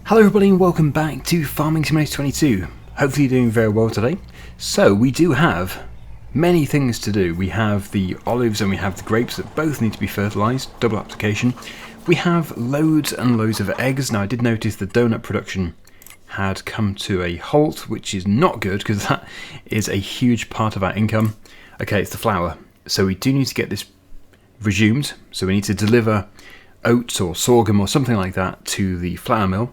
Hello everybody and welcome back to Farming Simulator 22. Hopefully you're doing very well today. So we do have many things to do. We have the olives and we have the grapes that both need to be fertilised, double application. We have loads and loads of eggs. Now I did notice the donut production had come to a halt, which is not good because that is a huge part of our income. Okay, it's the flour. So we do need to get this resumed. So we need to deliver oats or sorghum or something like that to the flour mill.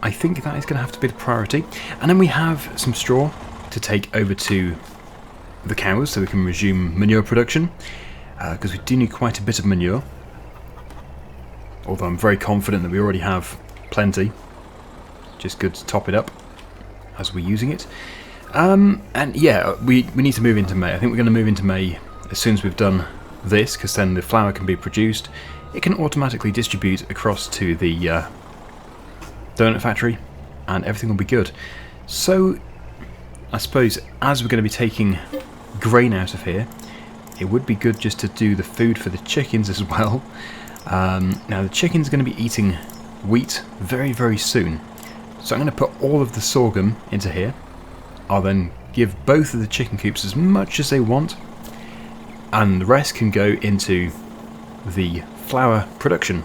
I think that is going to have to be the priority. And then we have some straw to take over to the cows so we can resume manure production, because we do need quite a bit of manure. Although I'm very confident that we already have plenty. Just good to top it up as we're using it. And yeah, we need to move into May. I think we're going to move into May as soon as we've done this, because then the flour can be produced. It can automatically distribute across to the donut factory and everything will be good. So I suppose as we're going to be taking grain out of here, it would be good just to do the food for the chickens as well. Now the chickens are going to be eating wheat very, very soon. So I'm going to put all of the sorghum into here. I'll then give both of the chicken coops as much as they want, and the rest can go into the flour production.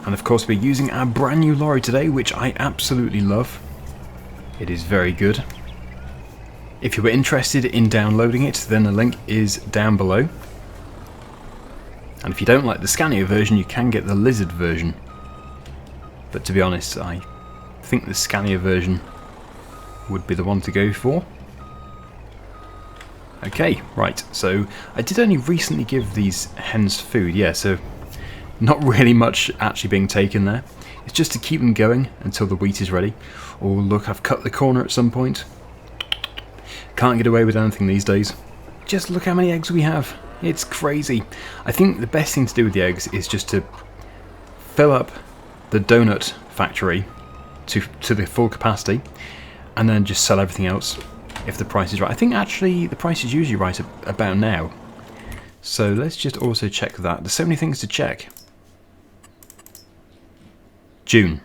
And of course we're using our brand new lorry today, which I absolutely love. It is very good. If you were interested in downloading it, then the link is down below. And if you don't like the Scania version, you can get the Lizard version. But to be honest, I think the Scania version would be the one to go for. Okay, right, so I did only recently give these hens food, yeah, so not really much actually being taken there. It's just to keep them going until the wheat is ready. Oh look, I've cut the corner at some point. Can't get away with anything these days. Just look how many eggs we have. It's crazy. I think the best thing to do with the eggs is just to fill up the donut factory to the full capacity, and then just sell everything else if the price is right. I think actually the price is usually right about now. So let's just also check that. There's so many things to check. June,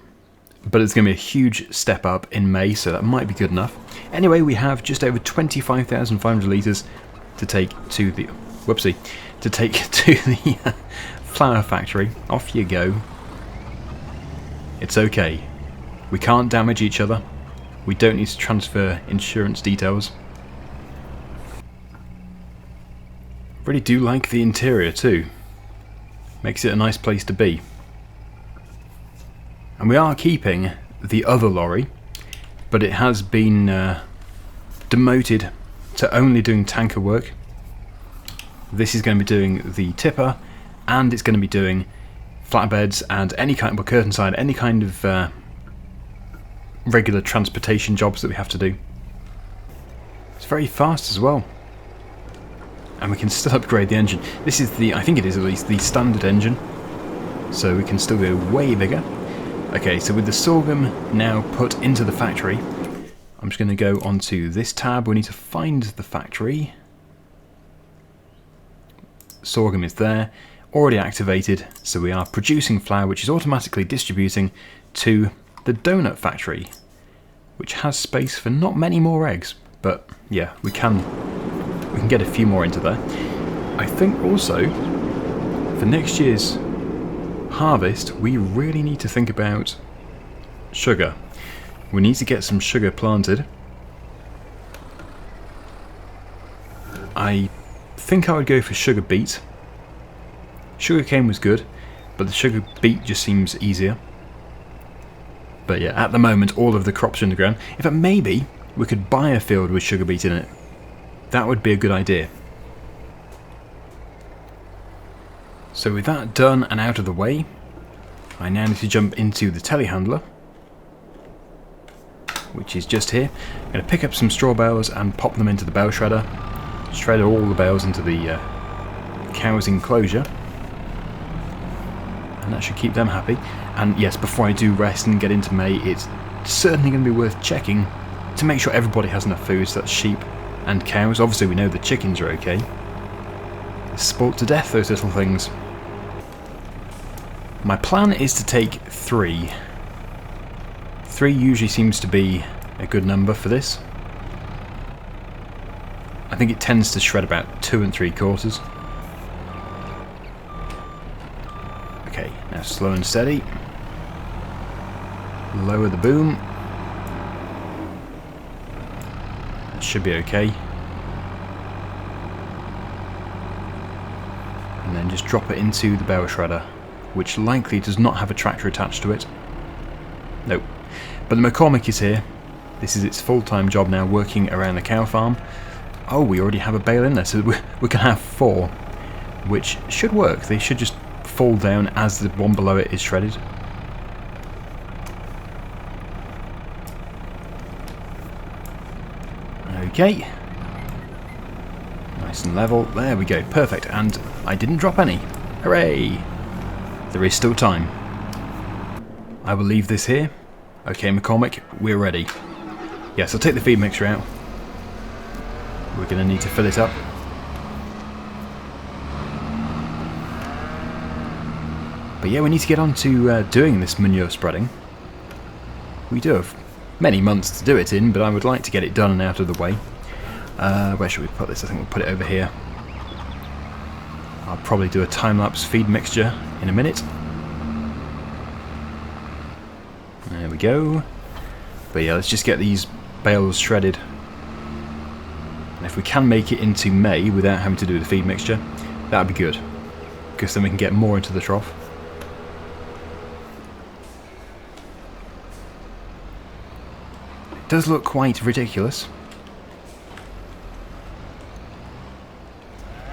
but it's going to be a huge step up in May, so that might be good enough. Anyway, we have just over 25,500 litres to take to the flour factory. Off you go. It's okay. We can't damage each other. We don't need to transfer insurance details. Really do like the interior too. Makes it a nice place to be. And we are keeping the other lorry, but it has been demoted to only doing tanker work. This is going to be doing the tipper, and it's going to be doing flatbeds and any kind of curtain side, any kind of regular transportation jobs that we have to do. It's very fast as well. And we can still upgrade the engine. This is I think it is at least the standard engine, so we can still go way bigger. Okay, so with the sorghum now put into the factory, I'm just going to go onto this tab. We need to find the factory. Sorghum is there, already activated, so we are producing flour, which is automatically distributing to the donut factory, which has space for not many more eggs, but yeah, we can get a few more into there. I think also for next year's harvest we really need to think about sugar. We need to get some sugar planted. I think I would go for sugar beet. Sugar cane was good, but the sugar beet just seems easier. But yeah, at the moment all of the crops are in the ground. In fact, maybe we could buy a field with sugar beet in it. That would be a good idea. So with that done and out of the way, I now need to jump into the telehandler, which is just here. I'm going to pick up some straw bales and pop them into the bale shredder. Shred all the bales into the cow's enclosure. And that should keep them happy. And yes, before I do rest and get into May, it's certainly going to be worth checking to make sure everybody has enough food, so that's sheep and cows. Obviously we know the chickens are okay. spoilt to death, those little things. My plan is to take 3. 3 usually seems to be a good number for this. I think it tends to shred about 2 3/4. Okay, now slow and steady. Lower the boom. That should be okay. And then just drop it into the bale shredder, which likely does not have a tractor attached to it. Nope. But the McCormick is here. This is its full-time job now, working around the cow farm. Oh, we already have a bale in there, so we can have 4, which should work. They should just fall down as the one below it is shredded. Okay. Nice and level. There we go. Perfect. And I didn't drop any. Hooray! There is still time. I will leave this here. Okay, McCormick, we're ready. Yes, I'll take the feed mixture out. We're going to need to fill it up. But yeah, we need to get on to doing this manure spreading. We do have many months to do it in, but I would like to get it done and out of the way. Where should we put this? I think we'll put it over here. I'll probably do a time-lapse feed mixture in a minute. There we go. But yeah, let's just get these bales shredded. And if we can make it into May without having to do the feed mixture, that would be good. Because then we can get more into the trough. It does look quite ridiculous.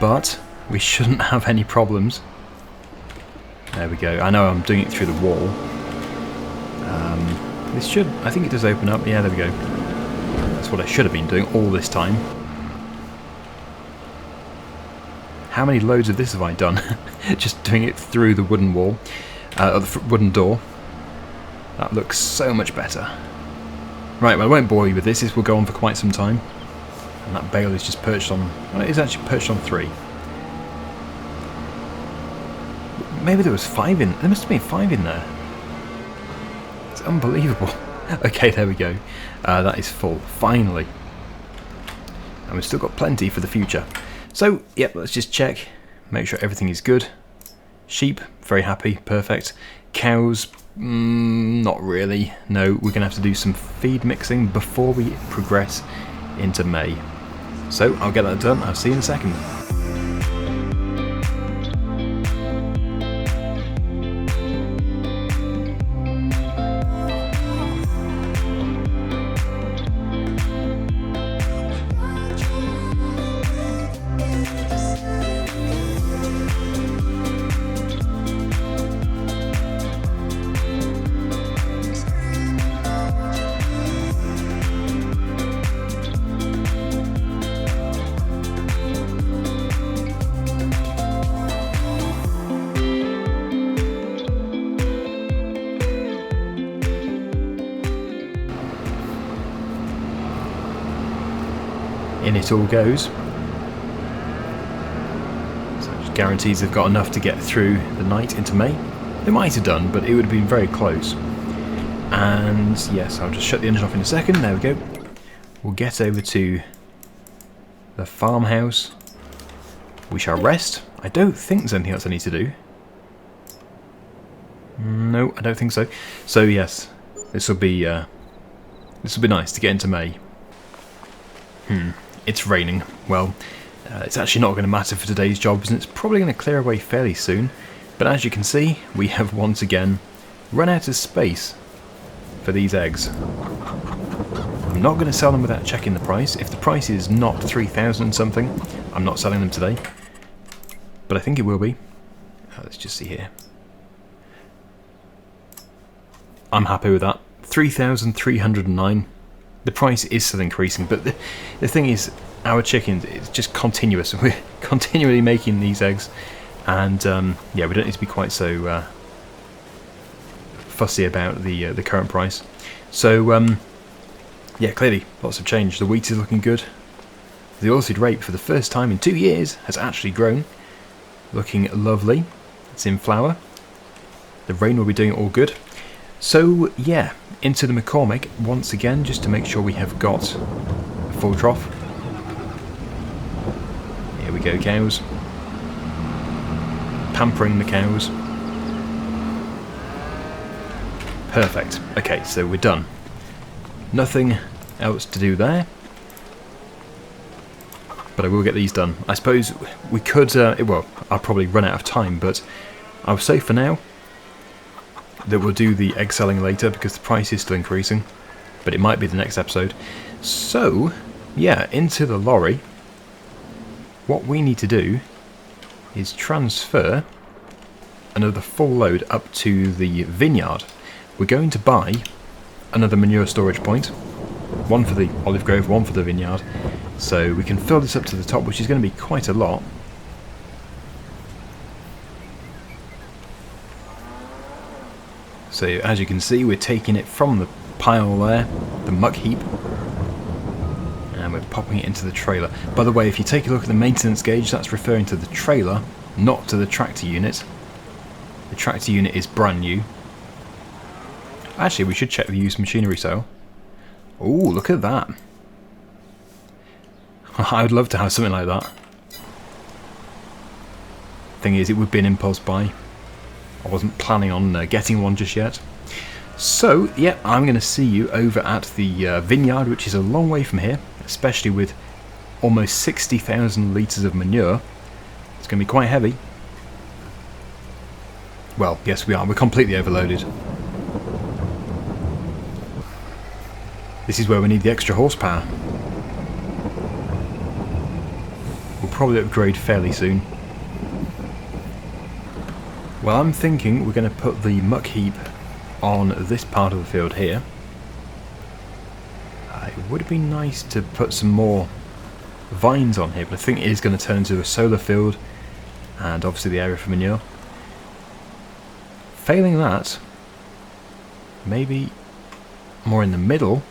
But we shouldn't have any problems. There we go. I know I'm doing it through the wall. This should... I think it does open up. Yeah, there we go. That's what I should have been doing all this time. How many loads of this have I done? Just doing it through the wooden wall. Or the wooden door. That looks so much better. Right, well I won't bore you with this. This will go on for quite some time. And that bale is just perched on... Well, it is actually perched on 3. Maybe there was 5 in... There must have been 5 in there. It's unbelievable. Okay, there we go. That is full. Finally. And we've still got plenty for the future. So, yep, let's just check. Make sure everything is good. Sheep, very happy. Perfect. Cows, not really. No, we're going to have to do some feed mixing before we progress into May. So, I'll get that done. I'll see you in a second. In it all goes. So it just guarantees they've got enough to get through the night into May. They might have done, but it would have been very close. And yes, I'll just shut the engine off in a second. There we go. We'll get over to the farmhouse. We shall rest. I don't think there's anything else I need to do. No, I don't think so. So yes, this will be nice to get into May. It's raining. Well, it's actually not going to matter for today's jobs, and it's probably going to clear away fairly soon. But as you can see, we have once again run out of space for these eggs. I'm not going to sell them without checking the price. If the price is not 3,000 something, I'm not selling them today. But I think it will be. Let's just see here. I'm happy with that. 3,309. The price is still increasing, but the thing is, our chickens, it's just continuous. We're continually making these eggs, and yeah, we don't need to be quite so fussy about the current price. So yeah, clearly lots of change. The wheat is looking good. The oilseed rape, for the first time in 2 years, has actually grown. looking lovely. It's in flower. The rain will be doing it all good. So yeah, into the McCormick once again, just to make sure we have got a full trough. Here we go, cows. Pampering the cows. Perfect. Okay, so we're done. Nothing else to do there. But I will get these done. I suppose we could, well, I'll probably run out of time, but I'll say for now that we'll do the egg selling later because the price is still increasing. But it might be the next episode. So, yeah, into the lorry. What we need to do is transfer another full load up to the vineyard. We're going to buy another manure storage point. One for the olive grove, one for the vineyard. So we can fill this up to the top, which is going to be quite a lot. So as you can see, we're taking it from the pile there, the muck heap, and we're popping it into the trailer. By the way, if you take a look at the maintenance gauge, that's referring to the trailer, not to the tractor unit. The tractor unit is brand new. Actually, we should check the used machinery sale. Oh, look at that. I would love to have something like that. Thing is, it would be an impulse buy. I wasn't planning on getting one just yet. So, yeah, I'm going to see you over at the vineyard, which is a long way from here, especially with almost 60,000 litres of manure. It's going to be quite heavy. Well, yes, we are. We're completely overloaded. This is where we need the extra horsepower. We'll probably upgrade fairly soon. Well, I'm thinking we're going to put the muck heap on this part of the field here. It would be nice to put some more vines on here, but I think it is going to turn into a solar field and obviously the area for manure. Failing that, maybe more in the middle.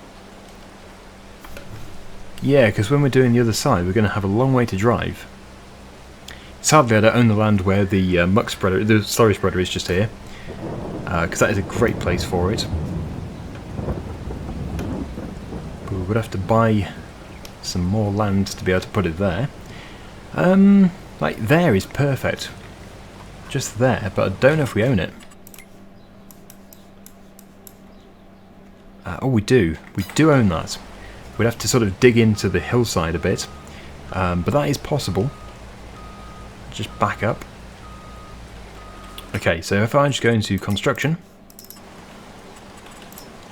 Yeah, because when we're doing the other side, we're going to have a long way to drive. Sadly, I don't own the land where the muck spreader, the slurry spreader is just here, because that is a great place for it. But we would have to buy some more land to be able to put it there. Like there is perfect, just there, but I don't know if we own it. Oh, we do own that. We'd have to sort of dig into the hillside a bit, but that is possible. Just back up. Okay, so if I just go into construction,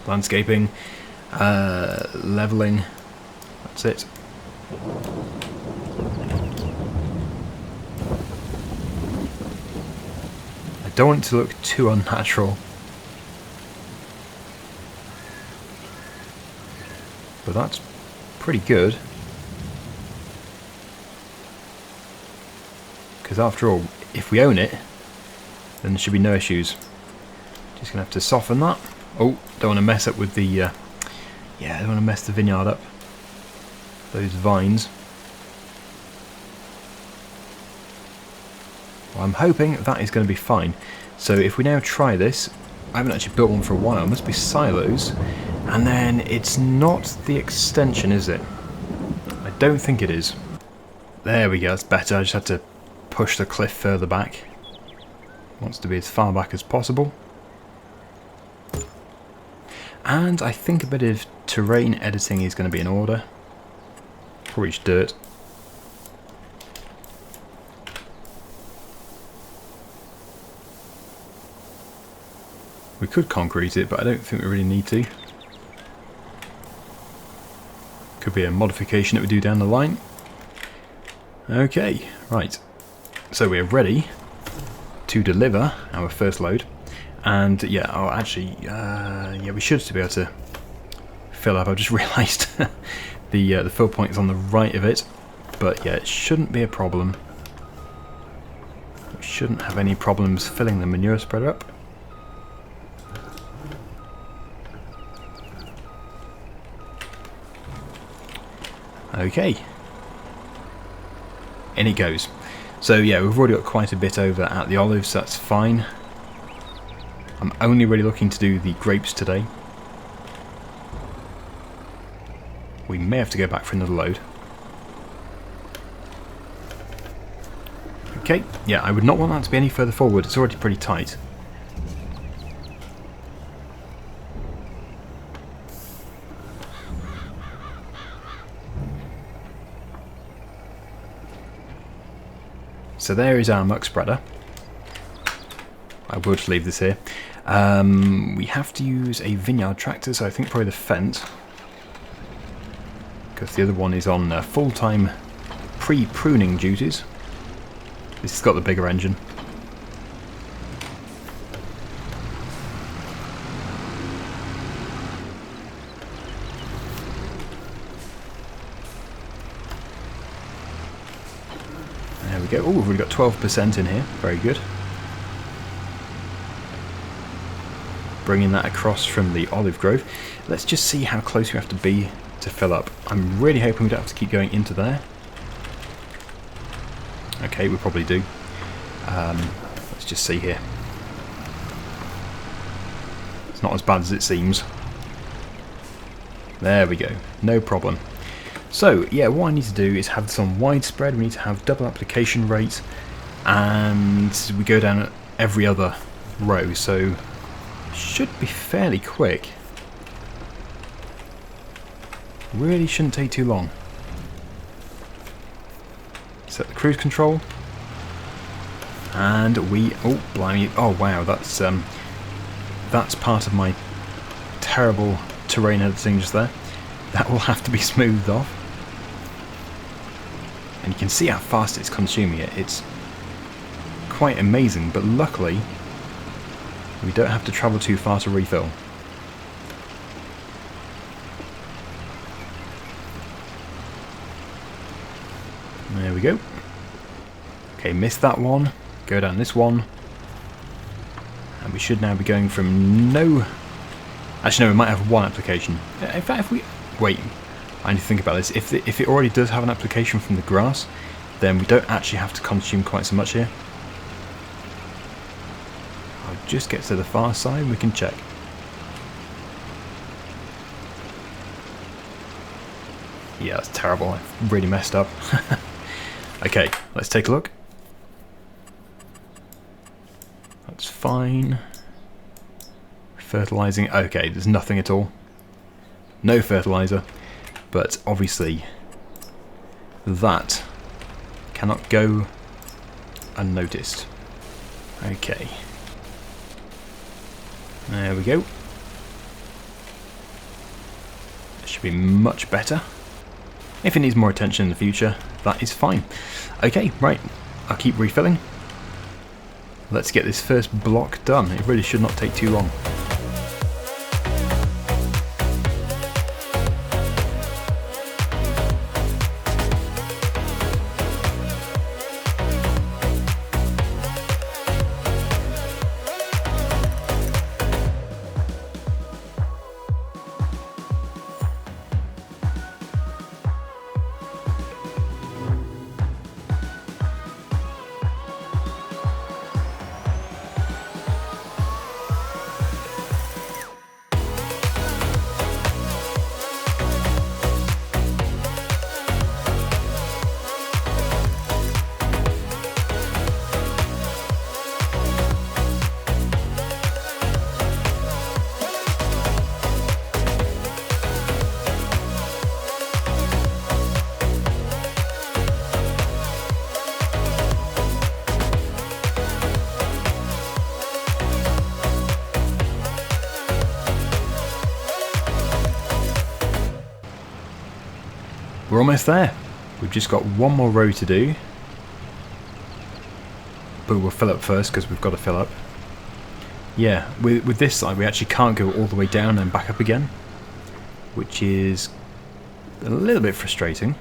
landscaping, levelling, that's it. I don't want it to look too unnatural. But that's pretty good. Because after all, if we own it, then there should be no issues. Just going to have to soften that. Oh, don't want to mess up with the... yeah, I don't want to mess the vineyard up. Those vines. Well, I'm hoping that is going to be fine. So if we now try this, I haven't actually built one for a while. It must be silos. And then it's not the extension, is it? I don't think it is. There we go, that's better. I just had to push the cliff further back. Wants to be as far back as possible. And I think a bit of terrain editing is going to be in order. Probably just dirt. We could concrete it, but I don't think we really need to. Could be a modification that we do down the line. Okay, right. So we're ready to deliver our first load. And yeah, oh actually, yeah, we should be able to fill up. I've just realised the fill point is on the right of it. But yeah, it shouldn't be a problem. We shouldn't have any problems filling the manure spreader up. Okay. In it goes. So yeah, we've already got quite a bit over at the olives, so that's fine. I'm only really looking to do the grapes today. We may have to go back for another load. Okay, yeah, I would not want that to be any further forward, it's already pretty tight. So there is our muck spreader. I will just leave this here. We have to use a Vineyard tractor, so I think probably the Fendt, because the other one is on full-time pre-pruning duties. This has got the bigger engine. There we go. Oh, we've already got 12% in here. Very good. Bringing that across from the olive grove. Let's just see how close we have to be to fill up. I'm really hoping we don't have to keep going into there. Okay, we probably do. Let's just see here. It's not as bad as it seems. There we go. No problem. So, yeah, what I need to do is have this on widespread. We need to have double application rate. And we go down at every other row. So, should be fairly quick. Really shouldn't take too long. Set the cruise control, and we, oh blimey, oh wow, that's part of my terrible terrain editing just there. That will have to be smoothed off. And you can see how fast it's consuming it. It's quite amazing, but luckily we don't have to travel too far to refill. There we go. Okay, missed that one. Go down this one. And we should now be going from no... Actually, no, we might have one application. In fact, if we... Wait, I need to think about this. If it already does have an application from the grass, then we don't actually have to consume quite so much here. I'll just get to the far side and we can check. Yeah, that's terrible. I've really messed up. Okay, let's take a look. That's fine. Fertilizing. Okay, there's nothing at all. No fertilizer. But obviously, that cannot go unnoticed. Okay. There we go. That should be much better. If it needs more attention in the future, that is fine. Okay, right, I'll keep refilling. Let's get this first block done. It really should not take too long. We're almost there. We've just got one more row to do. But we'll fill up first because we've got to fill up. Yeah, with this side we actually can't go all the way down and back up again, which is a little bit frustrating.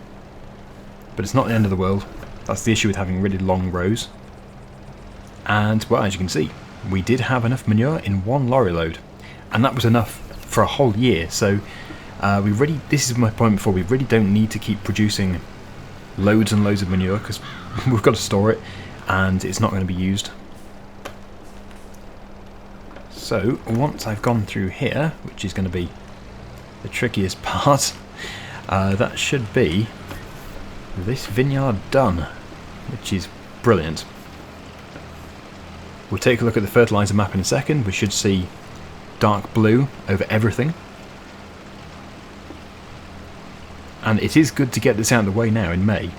But it's not the end of the world. That's the issue with having really long rows. And, well, as you can see, we did have enough manure in one lorry load. And that was enough for a whole year, so this is my point before, we really don't need to keep producing loads and loads of manure because we've got to store it. and it's not going to be used. So once I've gone through here, which is going to be the trickiest part, that should be this vineyard done, which is brilliant. We'll take a look at the fertilizer map in a second. We should see dark blue over everything. And it is good to get this out of the way now in May.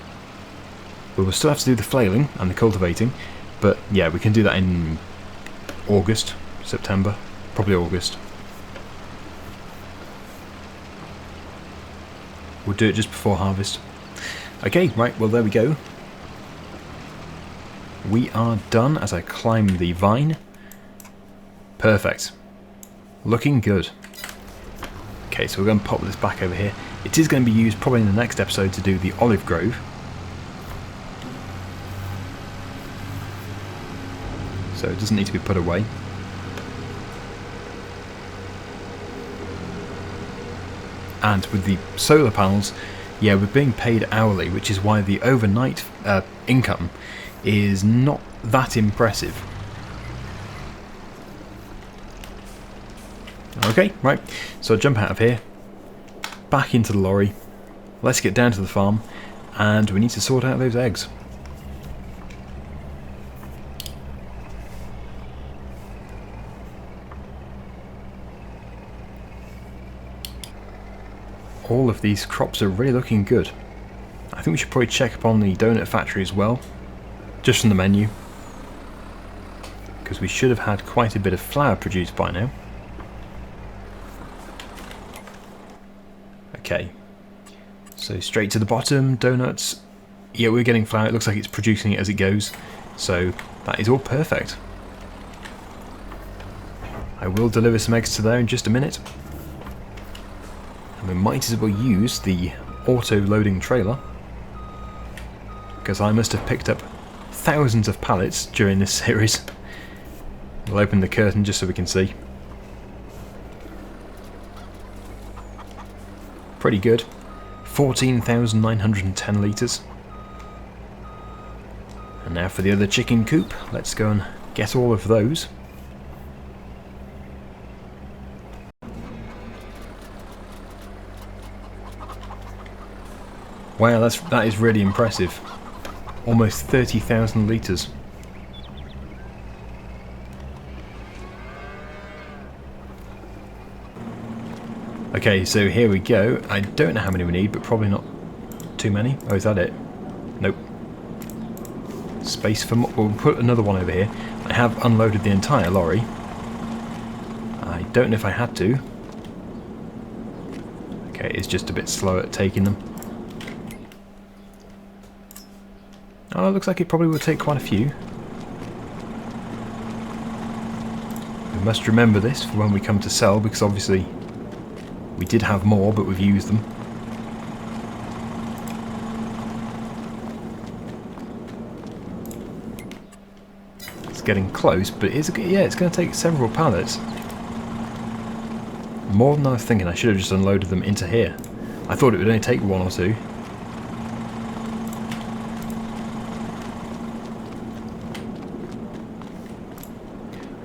We will still have to do the flailing and the cultivating, but yeah, we can do that in August, September, probably August. We'll do it just before harvest. Okay, right, well there we go. We are done as I climb the vine. Perfect. Looking good. Okay, so we're going to pop this back over here. It is going to be used probably in the next episode to do the olive grove. So it doesn't need to be put away. And with the solar panels, yeah, we're being paid hourly, which is why the overnight income is not that impressive. Okay, right, so I'll jump out of here, back into the lorry, let's get down to the farm, and we need to sort out those eggs. All of these crops are really looking good. I think we should probably check upon the donut factory as well, just from the menu, because we should have had quite a bit of flour produced by now. Okay, so straight to the bottom, donuts. Yeah, we're getting flour, it looks like it's producing it as it goes, so that is all perfect. I will deliver some eggs to there in just a minute. And we might as well use the auto-loading trailer, because I must have picked up thousands of pallets during this series. We'll open the curtain just so we can see. Pretty good. 14,910 litres. And now for the other chicken coop. Let's go and get all of those. Wow, that is really impressive. Almost 30,000 litres. Okay, so here we go. I don't know how many we need, but probably not too many. Oh, is that it? Nope. Space for more. We'll put another one over here. I have unloaded the entire lorry. I don't know if I had to. Okay, it's just a bit slow at taking them. Oh, it looks like it probably will take quite a few. We must remember this for when we come to sell, because obviously we did have more, but we've used them. It's getting close, but it's going to take several pallets. More than I was thinking. I should have just unloaded them into here. I thought it would only take one or two.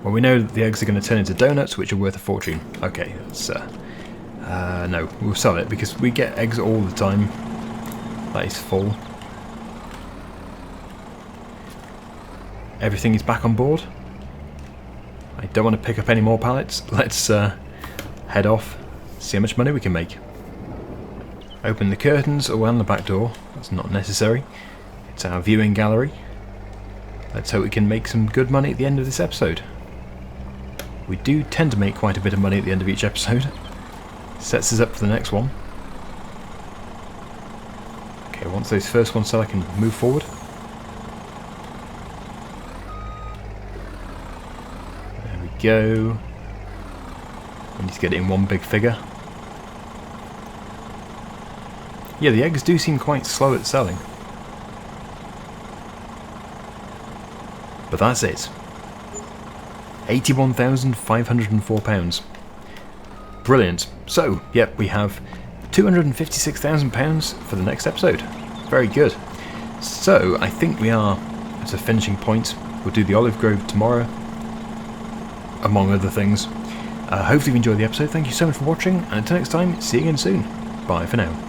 Well, we know that the eggs are going to turn into donuts, which are worth a fortune. Okay, that's... no, we'll sell it, because we get eggs all the time. That is full. Everything is back on board. I don't want to pick up any more pallets. Let's head off, see how much money we can make. Open the curtains around the back door. That's not necessary. It's our viewing gallery. Let's hope we can make some good money at the end of this episode. We do tend to make quite a bit of money at the end of each episode. Sets us up for the next one. Okay, once those first ones sell, I can move forward. There we go. I need to get it in one big figure. Yeah, the eggs do seem quite slow at selling. But that's it. £81,504. Brilliant. So, yep, we have £256,000 for the next episode. Very good. So, I think we are as a finishing point. We'll do the olive grove tomorrow, among other things. Hopefully you enjoyed the episode. Thank you so much for watching, and until next time, see you again soon. Bye for now.